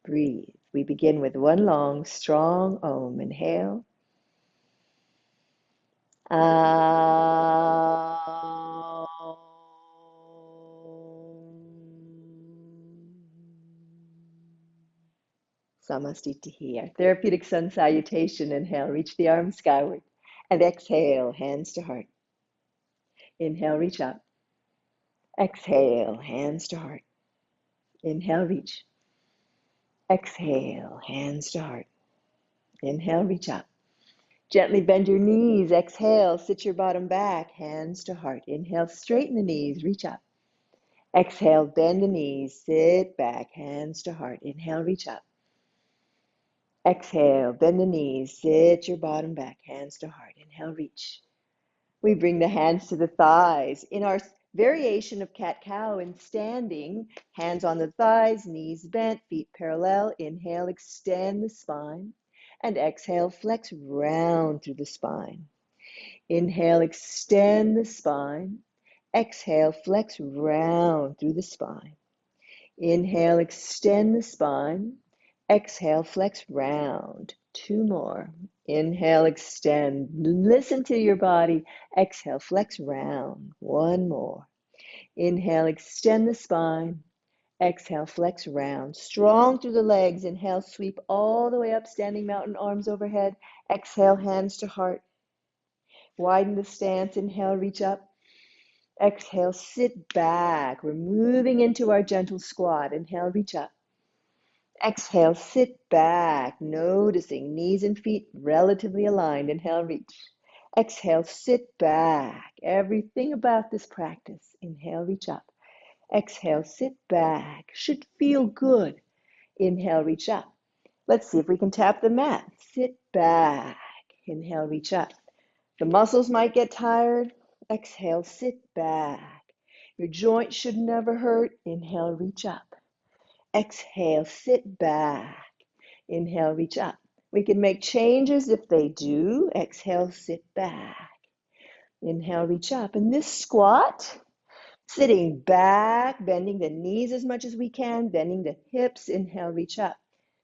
Breathe. We begin with one long, strong Om. Inhale. Samastitihi. Our Therapeutic Sun Salutation. Inhale, reach the arms skyward. And exhale, hands to heart. Inhale, reach up. Exhale, hands to heart. Inhale, reach. Exhale, hands to heart. Inhale, reach up. Gently bend your knees. Exhale, sit your bottom back, hands to heart. Inhale, straighten the knees, reach up. Exhale, bend the knees, sit back, hands to heart. Inhale, reach up. Exhale, bend the knees, sit your bottom back, hands to heart. Inhale, reach. We bring the hands to the thighs. In our variation of cat-cow in standing, hands on the thighs, knees bent, feet parallel. Inhale, extend the spine. And exhale, flex round through the spine. Inhale, extend the spine. Exhale, flex round through the spine. Inhale, extend the spine. Exhale, flex round. Two more. Inhale, extend. Listen to your body. Exhale, flex round. One more. Inhale, extend the spine. Exhale, flex round. Strong through the legs. Inhale, sweep all the way up, standing mountain, arms overhead. Exhale, hands to heart. Widen the stance. Inhale, reach up. Exhale, sit back. We're moving into our gentle squat. Inhale, reach up. Exhale, sit back, noticing knees and feet relatively aligned. Inhale, reach. Exhale, sit back. Everything about this practice. Inhale, reach up. Exhale, sit back. Should feel good. Inhale, reach up. Let's see if we can tap the mat. Sit back. Inhale, reach up. The muscles might get tired. Exhale, sit back. Your joint should never hurt. Inhale, reach up. Exhale, sit back. Inhale, reach up. We can make changes if they do. Exhale, sit back. Inhale, reach up. In this squat, sitting back, bending the knees as much as we can, bending the hips. Inhale, reach up.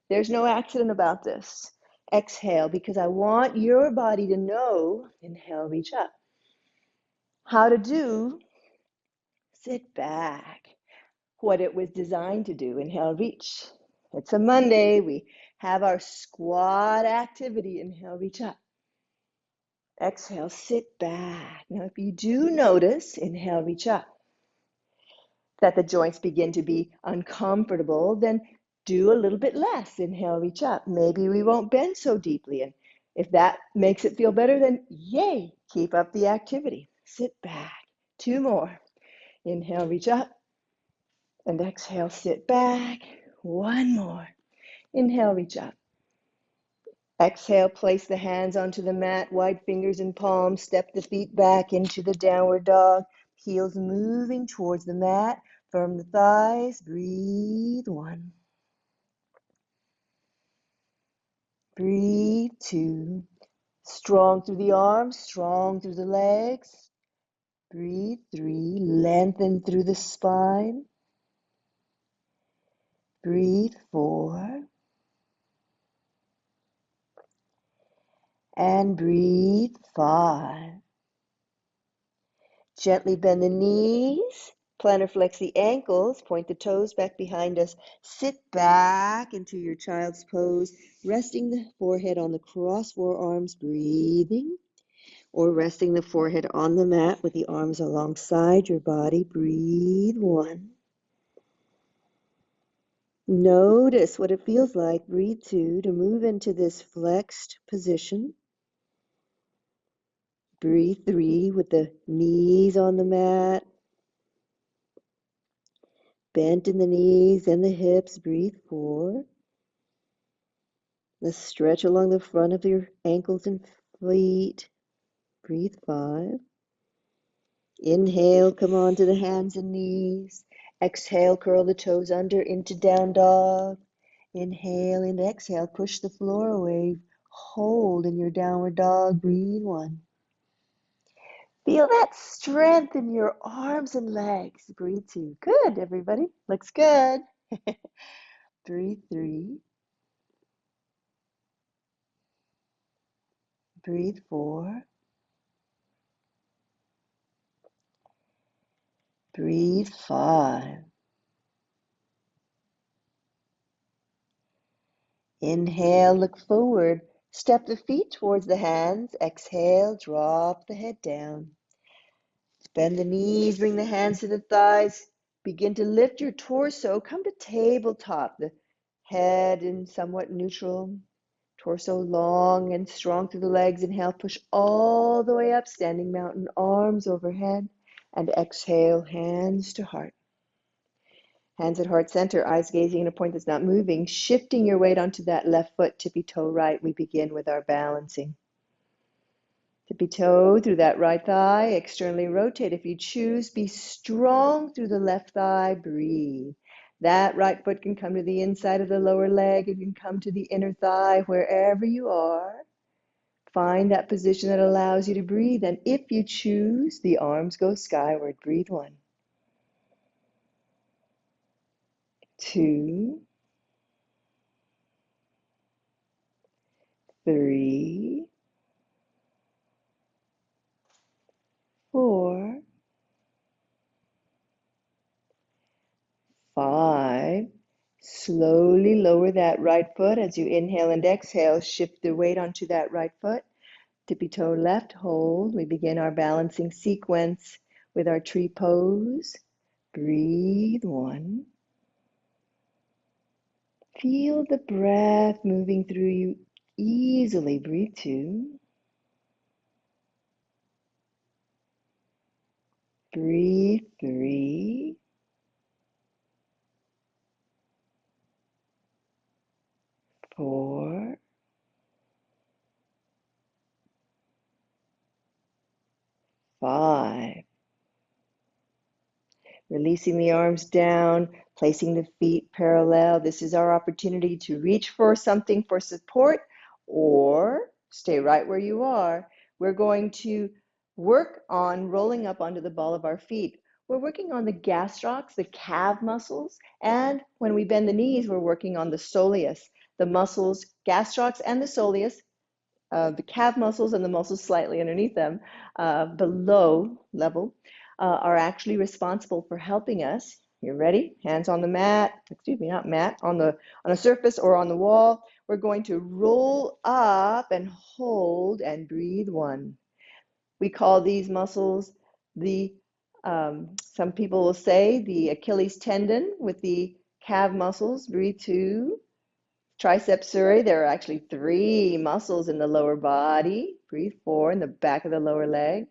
There's no accident about this. Exhale, because I want your body to know, inhale, reach up, how to do sit back, what it was designed to do. Inhale, reach. It's a Monday. We have our squat activity. Inhale, reach up. Exhale, sit back. Now, if you do notice, inhale, reach up, that the joints begin to be uncomfortable, then do a little bit less. Inhale, reach up. Maybe we won't bend so deeply. And if that makes it feel better, then yay, keep up the activity. Sit back. Two more. Inhale, reach up. And exhale, sit back. One more. Inhale, reach up. Exhale, place the hands onto the mat, wide fingers and palms, step the feet back into the downward dog, heels moving towards the mat, firm the thighs, breathe. One. Breathe. Two. Strong through the arms, strong through the legs. Breathe. Three. Lengthen through the spine. Breathe. Four. And breathe. Five. Gently bend the knees, plantar flex the ankles, point the toes back behind us. Sit back into your child's pose, resting the forehead on the cross forearms, breathing, or resting the forehead on the mat with the arms alongside your body. Breathe. One. Notice what it feels like. Breathe. Two, to move into this flexed position. Breathe. Three, with the knees on the mat, bent in the knees and the hips. Breathe. Four. Let's stretch along the front of your ankles and feet. Breathe. Five. Inhale, come on to the hands and knees. Exhale, curl the toes under into down dog. Inhale and exhale, push the floor away. Hold in your downward dog. Breathe. One. Feel that strength in your arms and legs. Breathe. Two. Good, everybody. Looks good. Breathe 3. Breathe 4. Breathe 5. Inhale, look forward. Step the feet towards the hands. Exhale, drop the head down. Bend the knees, bring the hands to the thighs. Begin to lift your torso. Come to tabletop. The head in somewhat neutral. Torso long and strong through the legs. Inhale, push all the way up. Standing mountain, arms overhead. And exhale, hands to heart. Hands at heart center, eyes gazing at a point that's not moving. Shifting your weight onto that left foot, tippy toe right. We begin with our balancing. Tippy toe through that right thigh, externally rotate if you choose. Be strong through the left thigh, breathe. That right foot can come to the inside of the lower leg. It can come to the inner thigh, wherever you are. Find that position that allows you to breathe. And if you choose, the arms go skyward. Breathe 1, 2, 3, 4, 5. Slowly lower that right foot as you inhale and exhale. Shift the weight onto that right foot. Tippy toe left, hold. We begin our balancing sequence with our tree pose. Breathe 1. Feel the breath moving through you easily. Breathe 2. Breathe 3. 4. 5. Releasing the arms down, placing the feet parallel. This is our opportunity to reach for something for support or stay right where you are. We're going to work on rolling up onto the ball of our feet. We're working on the gastrocs, the calf muscles, and when we bend the knees, we're working on the soleus, the muscles, gastrocs and the soleus, the calf muscles and the muscles slightly underneath them, below level, are actually responsible for helping us. You're ready? Hands on the mat, excuse me, not mat, on a surface or on the wall. We're going to roll up and hold and breathe 1. We call these muscles the, some people will say the Achilles tendon with the calf muscles. Breathe 2. Triceps surae, there are actually 3 muscles in the lower body. Breathe 4 in the back of the lower leg.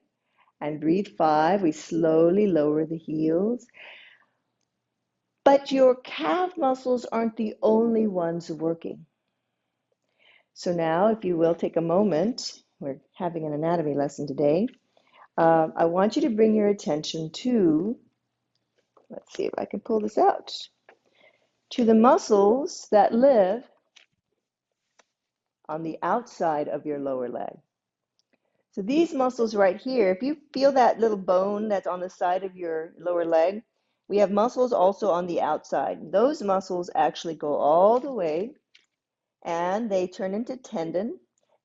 And breathe 5, we slowly lower the heels. But your calf muscles aren't the only ones working. So now, if you will, take a moment. We're having an anatomy lesson today. I want you to bring your attention to, let's see if I can pull this out, to the muscles that live on the outside of your lower leg. So these muscles right here, if you feel that little bone that's on the side of your lower leg, we have muscles also on the outside. Those muscles actually go all the way and they turn into tendon.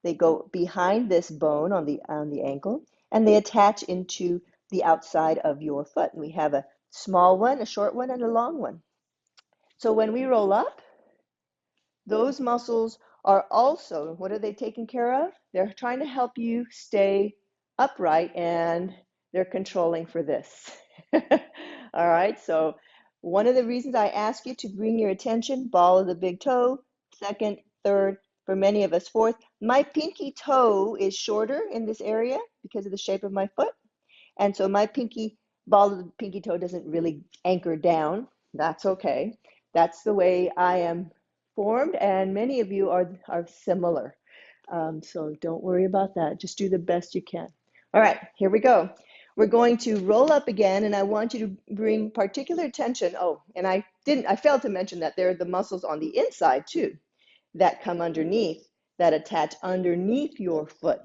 They go behind this bone on the ankle and they attach into the outside of your foot. And we have a small one, a short one, and a long one. So when we roll up, those muscles are also, what are they taking care of? They're trying to help you stay upright and they're controlling for this. All right, so one of the reasons I ask you to bring your attention, ball of the big toe, second, third, for many of us, fourth. My pinky toe is shorter in this area because of the shape of my foot. And so my ball of the pinky toe doesn't really anchor down. That's okay. That's the way I am formed, and many of you are similar. So don't worry about that. Just do the best you can. All right, here we go. We're going to roll up again, and I want you to bring particular attention. Oh, and I failed to mention that there are the muscles on the inside too that come underneath, that attach underneath your foot.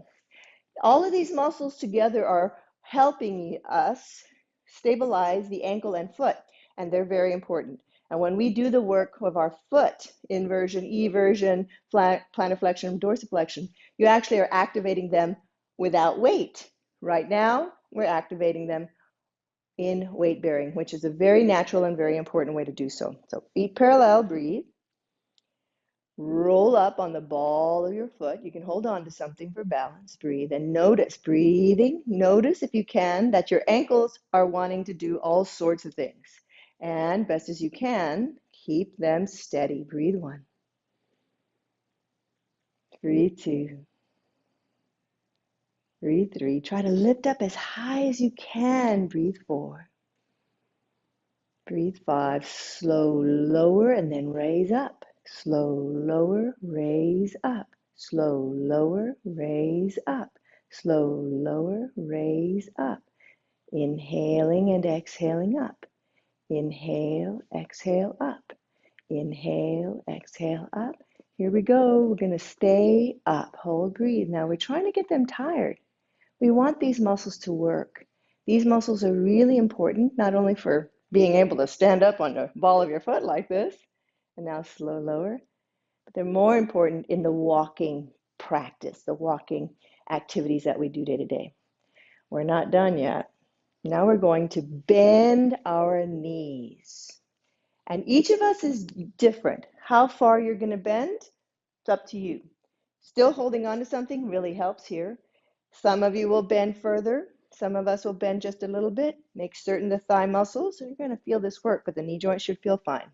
All of these muscles together are helping us stabilize the ankle and foot, and they're very important. And when we do the work of our foot, inversion, eversion, plantar flexion, dorsiflexion, you actually are activating them without weight. Right now, we're activating them in weight bearing, which is a very natural and very important way to do so. So feet parallel, breathe. Roll up on the ball of your foot. You can hold on to something for balance. Breathe and notice, breathing. Notice if you can that your ankles are wanting to do all sorts of things. And best as you can, keep them steady. Breathe 1. Breathe 2. Breathe 3. Try to lift up as high as you can. Breathe 4. Breathe 5. Slow, lower, and then raise up. Slow, lower, raise up. Slow, lower, raise up. Slow, lower, raise up. Inhaling and exhaling up. Inhale, exhale up. Inhale, exhale up. Here we go. We're going to stay up. Hold, breathe. Now we're trying to get them tired. We want these muscles to work. These muscles are really important, not only for being able to stand up on the ball of your foot like this, and now slow lower, but they're more important in the walking practice, the walking activities that we do day to day. We're not done yet. Now we're going to bend our knees. And each of us is different. How far you're going to bend, it's up to you. Still holding on to something really helps here. Some of you will bend further. Some of us will bend just a little bit. Make certain the thigh muscles, you're going to feel this work, but the knee joint should feel fine.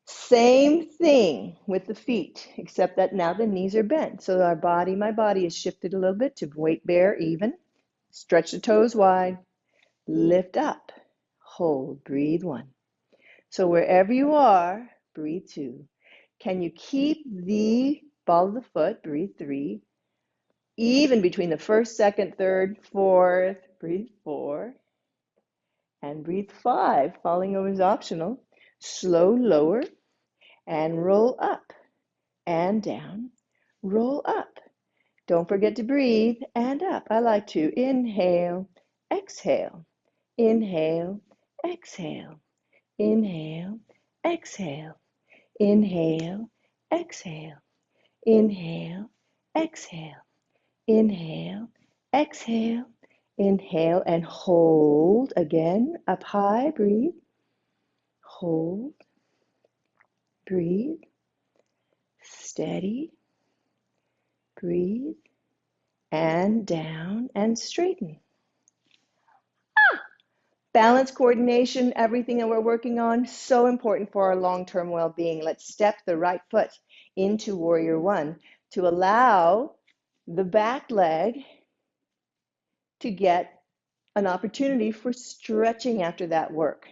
Same thing with the feet, except that now the knees are bent. So my body is shifted a little bit to weight bear even. Stretch the toes wide. Lift up. Hold. Breathe 1. So wherever you are, breathe 2. Can you keep the ball of the foot, breathe 3, even between the first, second, third, fourth, breathe 4, and breathe 5. Falling over is optional. Slow, lower, and roll up and down, roll up. Don't forget to breathe and up. I like to inhale, exhale, inhale, exhale, inhale, exhale, inhale, exhale, inhale, exhale, inhale, exhale, inhale, and hold again. Up high, breathe, hold, breathe, steady, breathe, and down and straighten. Balance, coordination, everything that we're working on, so important for our long-term well-being. Let's step the right foot into Warrior One to allow the back leg to get an opportunity for stretching after that work.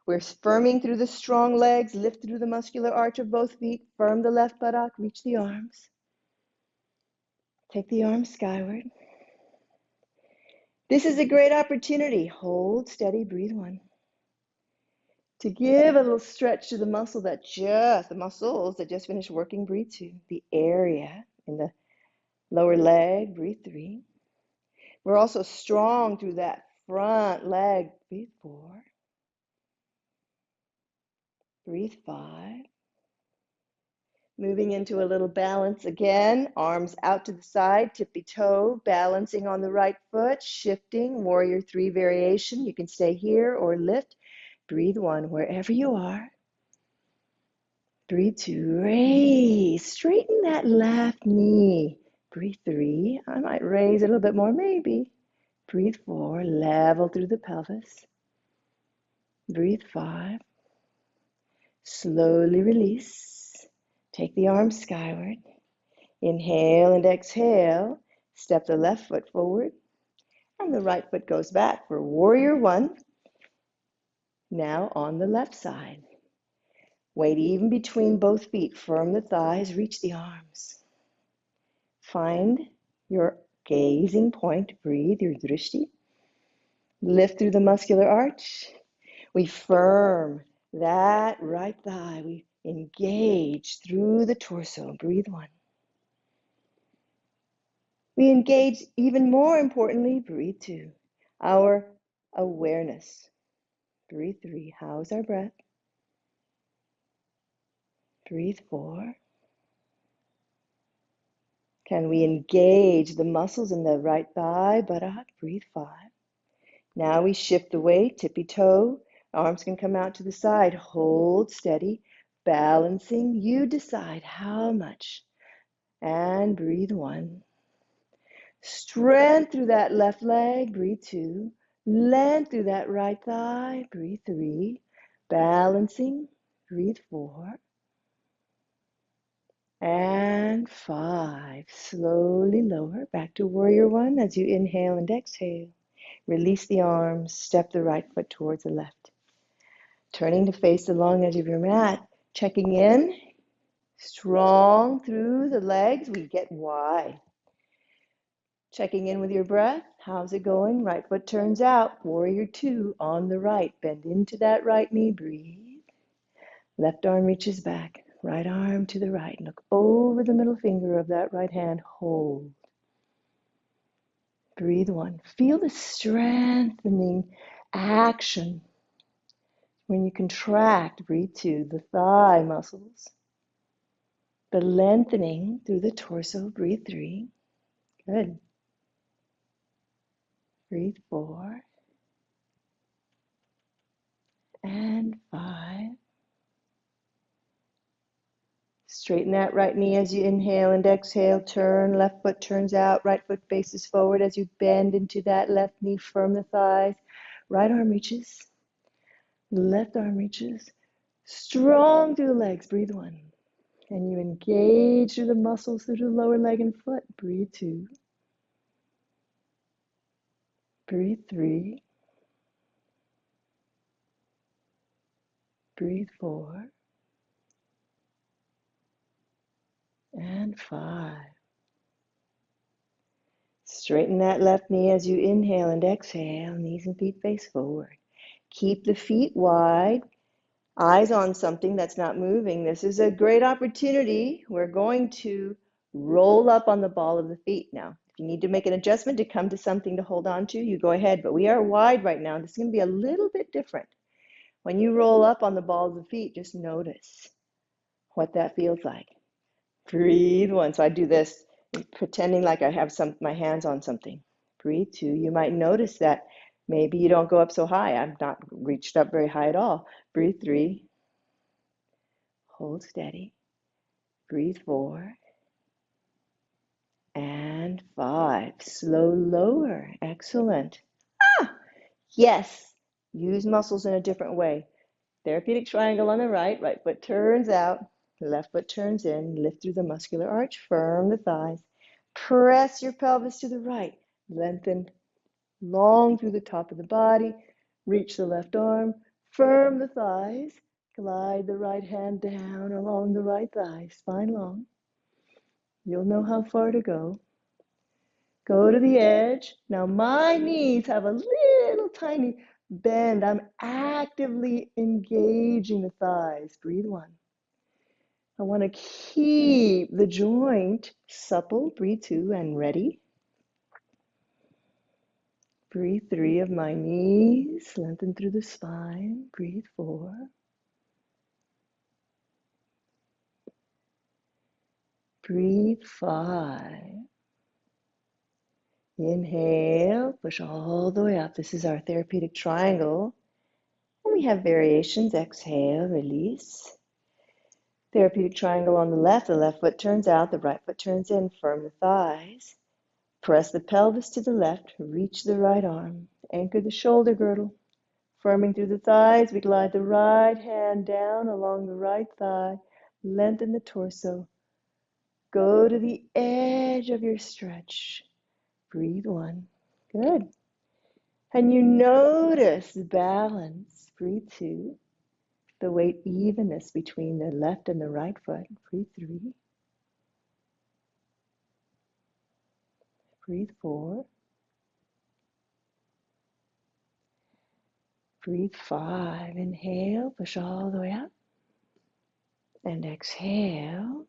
We're firming through the strong legs, lift through the muscular arch of both feet, firm the left buttock, reach the arms. Take the arms skyward. This is a great opportunity. Hold steady, breathe 1. To give a little stretch to the muscles that just finished working, breathe 2. The area in the lower leg, breathe 3. We're also strong through that front leg, breathe 4. Breathe 5. Moving into a little balance again, arms out to the side, tippy toe, balancing on the right foot, shifting, Warrior 3 variation. You can stay here or lift. Breathe 1 wherever you are. Breathe 2, raise, straighten that left knee. Breathe 3, I might raise a little bit more, maybe. Breathe 4, level through the pelvis. Breathe 5, slowly release. Take the arms skyward. Inhale and exhale. Step the left foot forward. And the right foot goes back for Warrior One. Now on the left side. Weight even between both feet. Firm the thighs. Reach the arms. Find your gazing point. Breathe your drishti. Lift through the muscular arch. We firm that right thigh. We engage through the torso. Breathe 1. We engage even more importantly, breathe 2. Our awareness. Breathe 3. How's our breath? Breathe 4. Can we engage the muscles in the right thigh, buttock? Breathe 5. Now we shift the weight, tippy toe. Arms can come out to the side. Hold steady, balancing. You decide how much. And breathe 1. Strength through that left leg. Breathe 2. Length through that right thigh. Breathe 3. Balancing. Breathe 4. And 5. Slowly lower. Back to warrior 1 as you inhale and exhale. Release the arms. Step the right foot towards the left. Turning to face the long edge of your mat. Checking in. Strong through the legs. We get wide. Checking in with your breath. How's it going? Right foot turns out. Warrior 2 on the right. Bend into that right knee. Breathe. Left arm reaches back. Right arm to the right. Look over the middle finger of that right hand. Hold. Breathe 1. Feel the strengthening action when you contract. Breathe 2. The thigh muscles. The lengthening through the torso. Breathe 3. Good. Breathe 4. And 5. Straighten that right knee as you inhale and exhale. Turn, left foot turns out, right foot faces forward as you bend into that left knee. Firm the thighs. Right arm reaches. Left arm reaches. Strong through the legs. Breathe 1. And you engage through the muscles through the lower leg and foot. Breathe 2. Breathe 3. Breathe 4. And 5. Straighten that left knee as you inhale and exhale. Knees and feet face forward. Keep the feet wide. Eyes on something that's not moving. This is a great opportunity. We're going to roll up on the ball of the feet now. If you need to make an adjustment to come to something to hold on to, you go ahead. But we are wide right now. This is going to be a little bit different. When you roll up on the ball of the feet, just notice what that feels like. Breathe 1. So I do this pretending like I have my hands on something. Breathe 2. You might notice that maybe you don't go up so high. I've not reached up very high at all. Breathe 3. Hold steady. Breathe 4. And 5. Slow lower. Excellent. Yes. Use muscles in a different way. Therapeutic triangle on the right. Right foot turns out. Left foot turns in. Lift through the muscular arch. Firm the thighs. Press your pelvis to the right. Lengthen long through the top of the body. Reach the left arm. Firm the thighs. Glide the right hand down along the right thigh. Spine long. You'll know how far to go. Go to the edge. Now my knees have a little tiny bend. I'm actively engaging the thighs. Breathe 1. I want to keep the joint supple. Breathe 2 and ready. Breathe 3 of my knees. Lengthen through the spine. Breathe 4. Breathe 5. Inhale, push all the way up. This is our therapeutic triangle. And we have variations. Exhale, release. Therapeutic triangle on the left foot turns out, the right foot turns in. Firm the thighs. Press the pelvis to the left. Reach the right arm. Anchor the shoulder girdle. Firming through the thighs, we glide the right hand down along the right thigh. Lengthen the torso. Go to the edge of your stretch. Breathe 1. Good. And you notice balance. Breathe 2. The weight evenness between the left and the right foot. Breathe 3. Breathe 4. Breathe 5. Inhale, push all the way up. And exhale.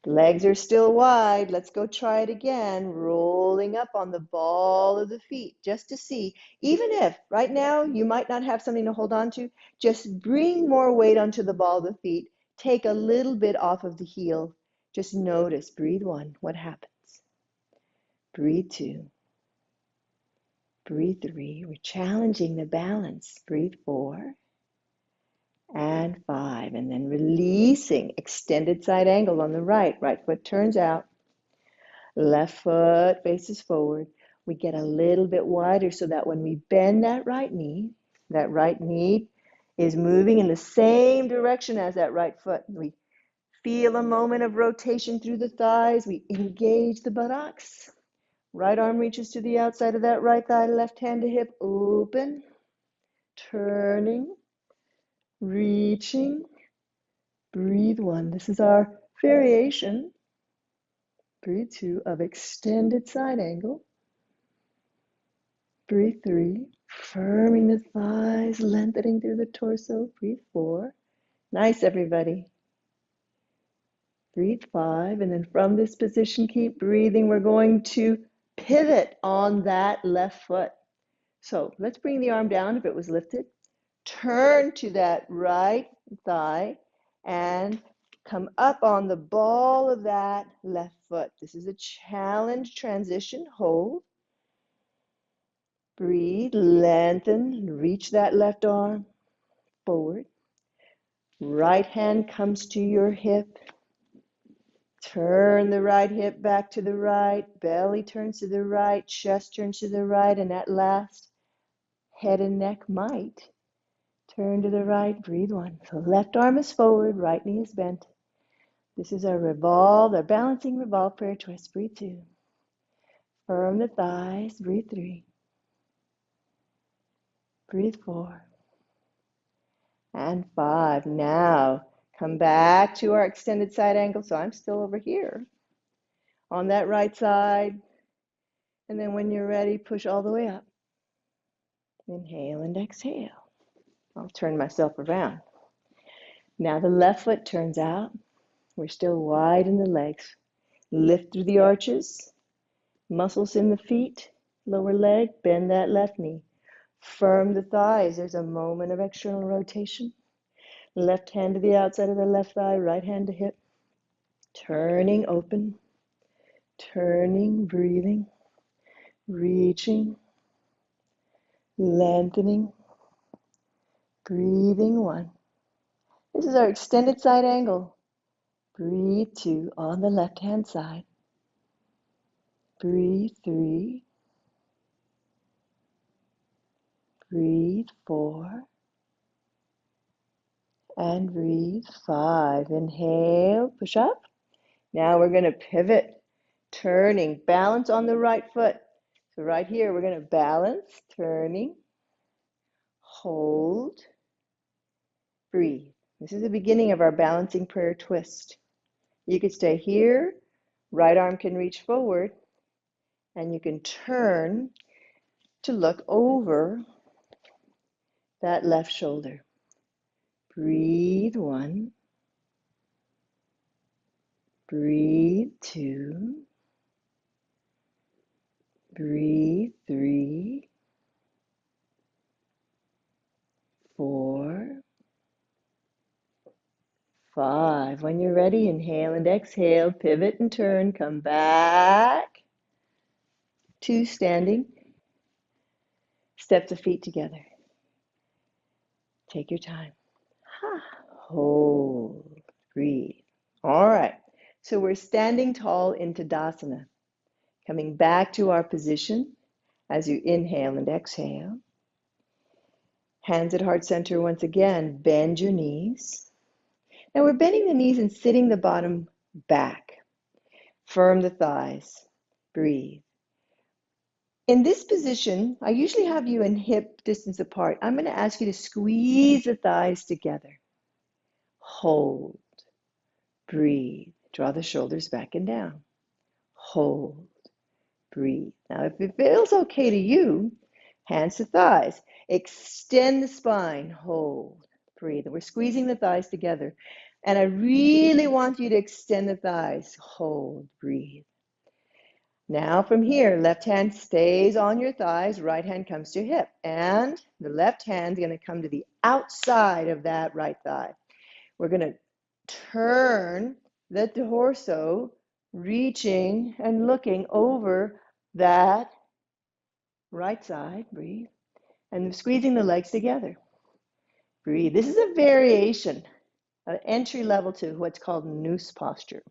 Legs are still wide. Let's go try it again. Rolling up on the ball of the feet just to see. Even if right now you might not have something to hold on to, just bring more weight onto the ball of the feet. take a little bit off of the heel. Just notice, breathe 1, what happens? Breathe 2, breathe 3. We're challenging the balance. Breathe 4 and 5, and then releasing, extended side angle on the right. Right foot turns out, left foot faces forward. We get a little bit wider so that when we bend that right knee is moving in the same direction as that right foot. We feel a moment of rotation through the thighs. We engage the buttocks. Right arm reaches to the outside of that right thigh, left hand to hip, open, turning, reaching. Breathe 1. This is our variation. Breathe 2 of extended side angle. Breathe 3, firming the thighs, lengthening through the torso. Breathe 4. Nice, everybody. Breathe 5, and then from this position, keep breathing. We're going to pivot on that left foot. So let's bring the arm down if it was lifted. Turn to that right thigh and come up on the ball of that left foot. This is a challenge transition. Hold. Breathe, lengthen, reach that left arm forward. Right hand comes to your hip. Turn the right hip back to the right. Belly turns to the right. Chest turns to the right. And at last, head and neck might turn to the right. Breathe 1. So left arm is forward. Right knee is bent. This is our revolve, our balancing revolve prayer twist. Breathe 2. Firm the thighs. Breathe 3. Breathe 4. And 5. Now, come back to our extended side angle. So I'm still over here on that right side. And then when you're ready, push all the way up. Inhale and exhale. I'll turn myself around. Now the left foot turns out. We're still wide in the legs. Lift through the arches. Muscles in the feet. Lower leg. Bend that left knee. Firm the thighs. There's a moment of external rotation. Left hand to the outside of the left thigh. Right hand to hip. Turning open. Turning, breathing. Reaching. Lengthening. Breathing 1. This is our extended side angle. Breathe 2 on the left hand side. Breathe 3. Breathe 4. And breathe 5. Inhale, push up. Now we're going to pivot, turning, balance on the right foot. So right here, we're going to balance, turning, hold, breathe. This is the beginning of our balancing prayer twist. You could stay here, right arm can reach forward, and you can turn to look over that left shoulder. Breathe 1, breathe 2, breathe 3, 4, 5. When you're ready, inhale and exhale, pivot and turn, come back to standing. Step the feet together. Take your time. Hold, breathe. All right, so we're standing tall in Tadasana. Coming back to our position as you inhale and exhale. Hands at heart center once again. Bend your knees. Now we're bending the knees and sitting the bottom back. Firm the thighs. Breathe. In this position, I usually have you in hip distance apart. I'm going to ask you to squeeze the thighs together. Hold. Breathe. Draw the shoulders back and down. Hold. Breathe. Now, if it feels okay to you, hands to thighs. Extend the spine. Hold. Breathe. We're squeezing the thighs together. And I really want you to extend the thighs. Hold. Breathe. Now from here, left hand stays on your thighs, right hand comes to hip, and the left hand's going to come to the outside of that right thigh. We're going to turn the torso, reaching and looking over that right side. Breathe. And squeezing the legs together. Breathe. This is a variation, an entry level to what's called noose posture.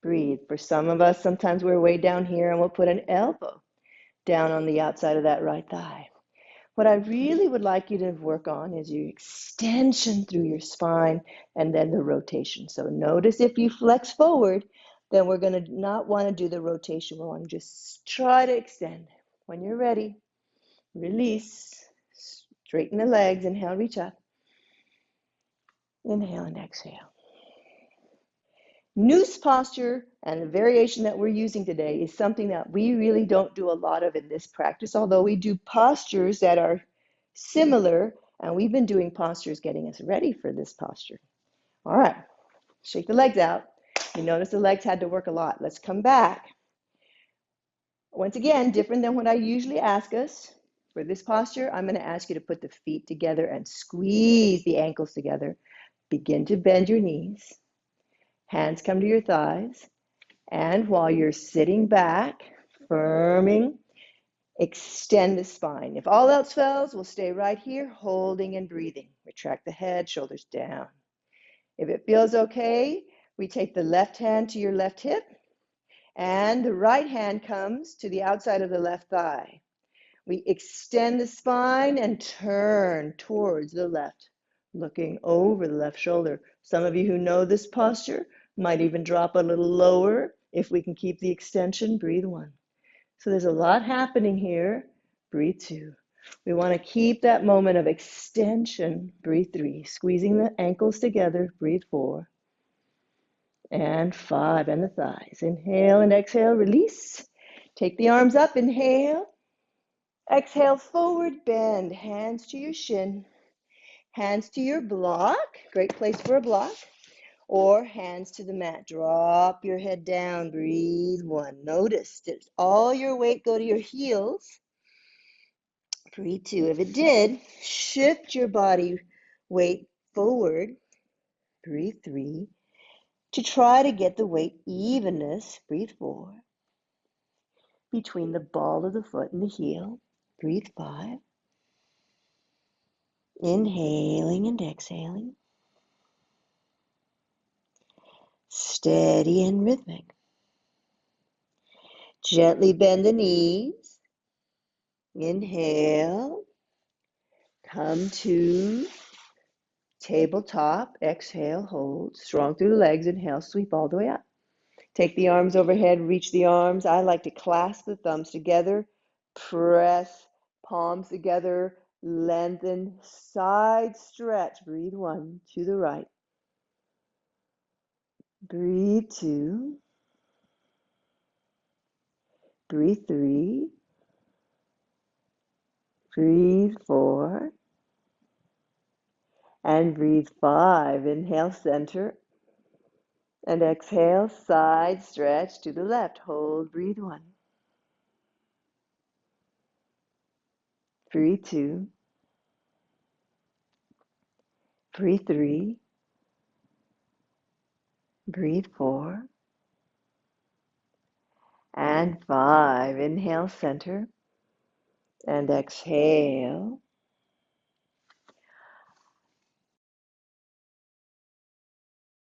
Breathe. For some of us, sometimes we're way down here and we'll put an elbow down on the outside of that right thigh. What I really would like you to work on is your extension through your spine and then the rotation. So notice if you flex forward, then we're going to not want to do the rotation. We want to just try to extend. When you're ready, release. Straighten the legs. Inhale, reach up. Inhale and exhale. Noose posture and the variation that we're using today is something that we really don't do a lot of in this practice, although we do postures that are similar, and we've been doing postures getting us ready for this posture. All right, shake the legs out. You notice the legs had to work a lot. Let's come back. Once again, different than what I usually ask us. For this posture, I'm going to ask you to put the feet together and squeeze the ankles together. Begin to bend your knees. Hands come to your thighs. And while you're sitting back, firming, extend the spine. If all else fails, we'll stay right here, holding and breathing. Retract the head, shoulders down. If it feels okay, we take the left hand to your left hip, and the right hand comes to the outside of the left thigh. We extend the spine and turn towards the left, looking over the left shoulder. Some of you who know this posture might even drop a little lower. If we can keep the extension, breathe 1. So there's a lot happening here. Breathe 2. We want to keep that moment of extension. Breathe 3. Squeezing the ankles together. Breathe 4. And 5. And the thighs. Inhale and exhale. Release. Take the arms up. Inhale. Exhale, forward bend, hands to your shin, hands to your block, great place for a block, or hands to the mat. Drop your head down, breathe 1. Notice, does all your weight go to your heels? Breathe 2. If it did, shift your body weight forward, breathe 3. To try to get the weight evenness, breathe 4. Between the ball of the foot and the heel, breathe 5. Inhaling and exhaling. Steady and rhythmic. Gently bend the knees. Inhale. Come to tabletop. Exhale, hold. Strong through the legs. Inhale, sweep all the way up. Take the arms overhead, reach the arms. I like to clasp the thumbs together. Press palms together. Lengthen. Side stretch. Breathe 1 to the right. Breathe 2. Breathe 3. Breathe 4. And breathe 5. Inhale, center. And exhale, side stretch to the left. Hold, breathe 1. Breathe 2. Breathe 3. Breathe 4. And 5. Inhale, center. And exhale.